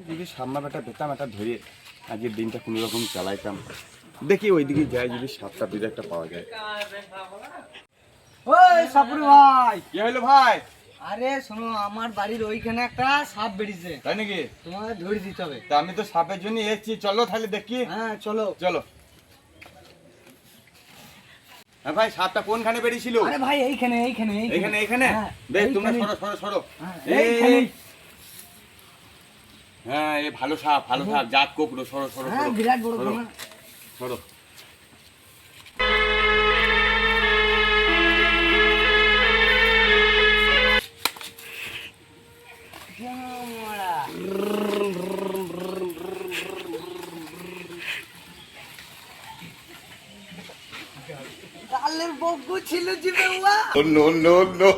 যদি সামনা বেটা পেতাম একটা ধরে আজকের দিনটা কোনো রকম চালাইতাম। দেখি ওইদিকে যাই, যদি সাপটা দুধ একটা পাওয়া যায়। ওই সাপুরি ভাই, কি হলো ভাই? আরে শোনো, আমার বাড়ির ওইখানে একটা সাপ বেরিয়েছে, তাই নাকি? তোমাকে ধরে দিতে হবে। তা আমি তো সাপের জন্য এসেছি, চলো তাহলে দেখি। হ্যাঁ চলো চলো। হ্যাঁ ভাই, সাপটা কোনখানে বেরিয়েছিল? আরে ভাই এইখানে এইখানে এখানে এখানে? হ্যাঁ, বেশ, তোমরা এইখানে। সরো সরো সরো। হ্যাঁ, এই, এইখানে। হ্যাঁ এ ভালো সাপ, ভালো সাপ, জাত কোকড়ো। সরো সরো হ্যাঁ সরো বিরাট বড় সরো, না। সরো। কালের বকু ছিল জিবে ওয়া। No, no, no.